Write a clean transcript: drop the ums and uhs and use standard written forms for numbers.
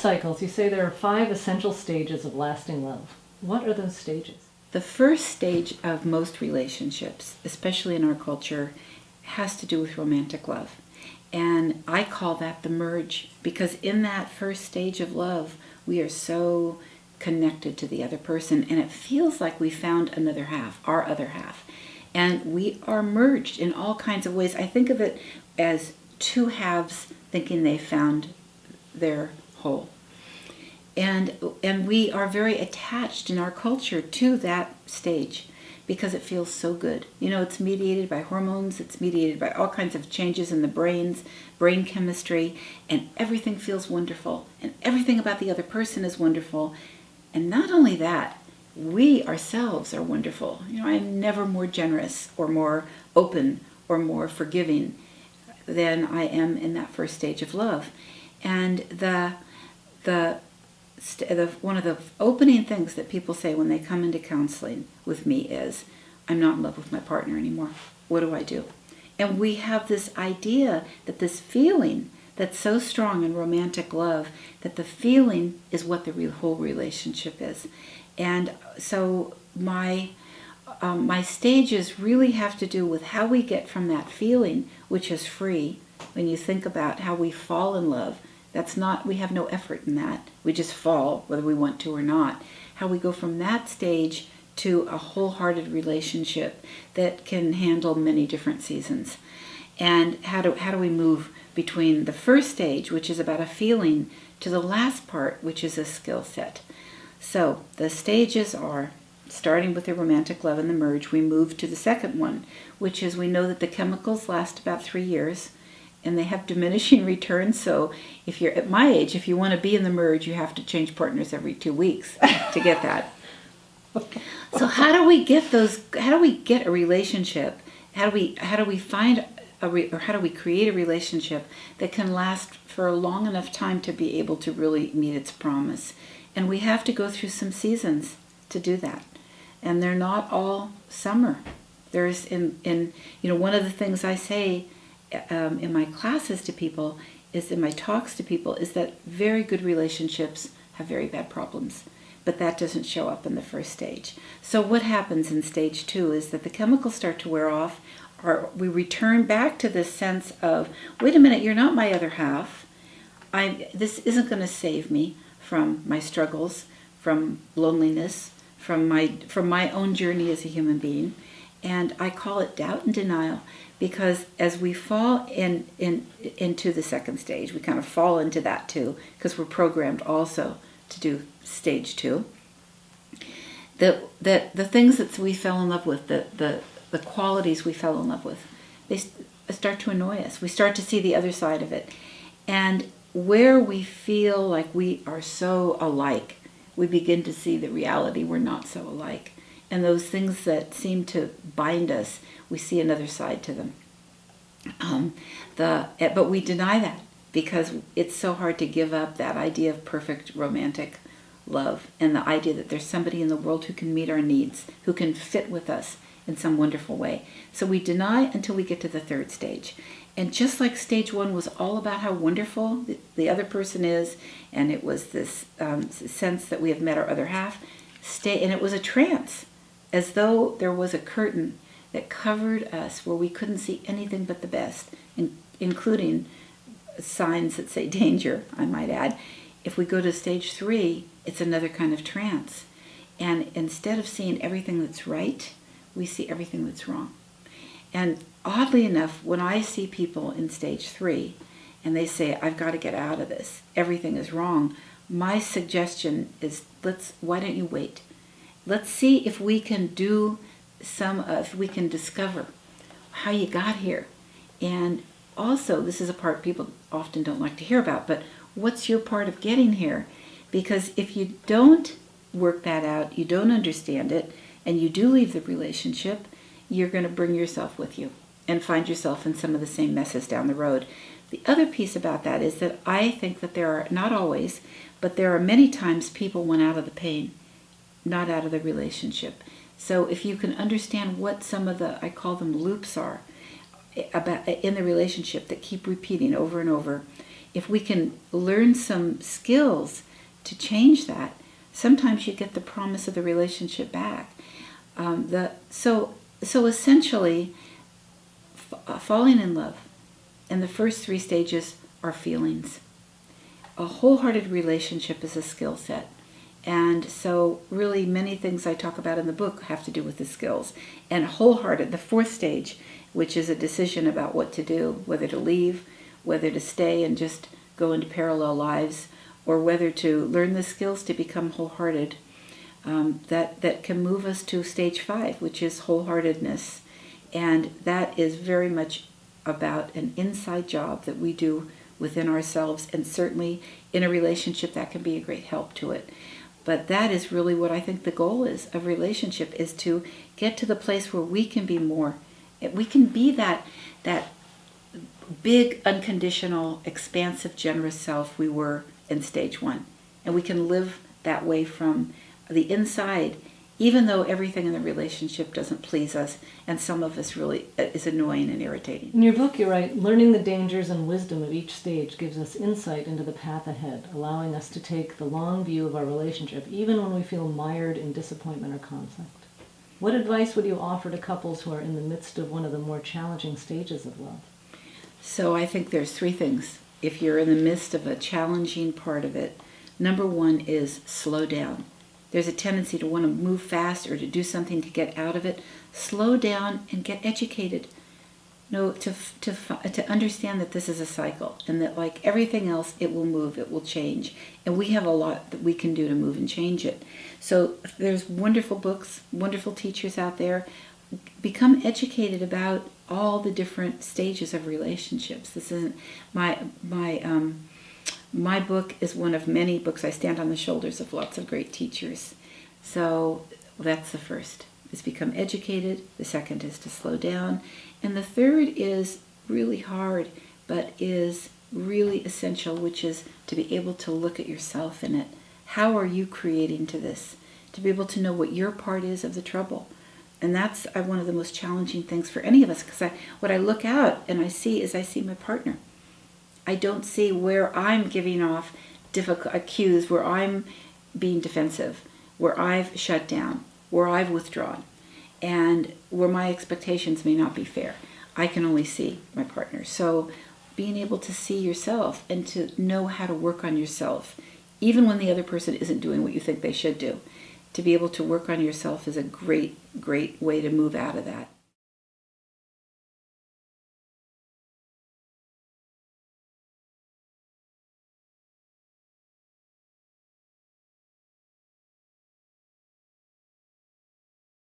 cycles, you say there are 5 essential stages of lasting love. What are those stages? The first stage of most relationships, especially in our culture, has to do with romantic love. And I call that the merge, because in that first stage of love, we are so connected to the other person, and it feels like we found another half, our other half. And we are merged in all kinds of ways. I think of it as two halves thinking they found their whole. And we are very attached in our culture to that stage because it feels so good. You know, it's mediated by hormones, it's mediated by all kinds of changes in the brain chemistry, and everything feels wonderful, and everything about the other person is wonderful. And not only that, we ourselves are wonderful. You know, I'm never more generous or more open or more forgiving than I am in that first stage of love. And one of the opening things that people say when they come into counseling with me is, I'm not in love with my partner anymore. What do I do? And we have this idea that this feeling that's so strong in romantic love, that the feeling is what the whole relationship is. And so my stages really have to do with how we get from that feeling, which is free. When you think about how we fall in love, we have no effort in that. We just fall, whether we want to or not. How we go from that stage to a wholehearted relationship that can handle many different seasons. And how do we move between the first stage, which is about a feeling, to the last part, which is a skill set. So the stages are, starting with the romantic love and the merge, we move to the second one, which is we know that the chemicals last about 3 years, and they have diminishing returns. So if you're at my age, if you want to be in the merge, you have to change partners every 2 weeks to get that. So how do we get a relationship? How do we find how do we create a relationship that can last for a long enough time to be able to really meet its promise? And we have to go through some seasons to do that. And they're not all summer. There's one of the things I say in my classes to people, in my talks to people, is that very good relationships have very bad problems. But that doesn't show up in the first stage. So what happens in stage 2 is that the chemicals start to wear off, or we return back to this sense of, wait a minute, you're not my other half. This isn't going to save me from my struggles, from loneliness, from my own journey as a human being. And I call it doubt and denial, because as we fall into the second stage, we kind of fall into that too, because we're programmed also to do stage 2. The things that we fell in love with, the qualities we fell in love with, they start to annoy us. We start to see the other side of it. And where we feel like we are so alike, we begin to see the reality we're not so alike. And those things that seem to bind us, we see another side to them. But we deny that because it's so hard to give up that idea of perfect romantic love and the idea that there's somebody in the world who can meet our needs, who can fit with us in some wonderful way. So we deny until we get to the third stage. And just like stage 1 was all about how wonderful the other person is, and it was this sense that we have met our other half, and it was a trance, as though there was a curtain that covered us where we couldn't see anything but the best, including signs that say danger, I might add. If we go to stage 3, it's another kind of trance. And instead of seeing everything that's right, we see everything that's wrong. And oddly enough, when I see people in stage 3 and they say, I've got to get out of this, everything is wrong, my suggestion is, why don't you wait? Let's see if we can if we can discover how you got here. And also, this is a part people often don't like to hear about, but what's your part of getting here? Because if you don't work that out, you don't understand it, and you do leave the relationship, you're going to bring yourself with you and find yourself in some of the same messes down the road. The other piece about that is that I think that there are, not always, but there are many times people went out of the pain, not out of the relationship. So if you can understand what some of the, I call them loops are, about in the relationship that keep repeating over and over, if we can learn some skills to change that, sometimes you get the promise of the relationship back. So essentially, falling in love, and the first three stages are feelings. A wholehearted relationship is a skill set. And so really many things I talk about in the book have to do with the skills. And wholehearted, the fourth stage, which is a decision about what to do, whether to leave, whether to stay and just go into parallel lives, or whether to learn the skills to become wholehearted, that can move us to stage 5, which is wholeheartedness. And that is very much about an inside job that we do within ourselves, and certainly in a relationship that can be a great help to it. But that is really what I think the goal is of relationship, is to get to the place where we can be more. We can be that big, unconditional, expansive, generous self we were in stage 1. And we can live that way from the inside, even though everything in the relationship doesn't please us, and some of us really is annoying and irritating. In your book, you write, learning the dangers and wisdom of each stage gives us insight into the path ahead, allowing us to take the long view of our relationship, even when we feel mired in disappointment or conflict. What advice would you offer to couples who are in the midst of one of the more challenging stages of love? So I think there's 3 things. If you're in the midst of a challenging part of it, number 1 is slow down. There's a tendency to want to move fast or to do something to get out of it. Slow down and get educated. To understand that this is a cycle, and that like everything else, it will move, it will change. And we have a lot that we can do to move and change it. So there's wonderful books, wonderful teachers out there. Become educated about all the different stages of relationships. This isn't my book is one of many books. I stand on the shoulders of lots of great teachers. So that's the first, is become educated. The second is to slow down. And the third is really hard, but is really essential, which is to be able to look at yourself in it. How are you creating to this? To be able to know what your part is of the trouble. And that's one of the most challenging things for any of us, because what I look out and I see my partner. I don't see where I'm giving off difficult cues, where I'm being defensive, where I've shut down, where I've withdrawn, and where my expectations may not be fair. I can only see my partner. So being able to see yourself and to know how to work on yourself, even when the other person isn't doing what you think they should do, to be able to work on yourself is a great, great way to move out of that.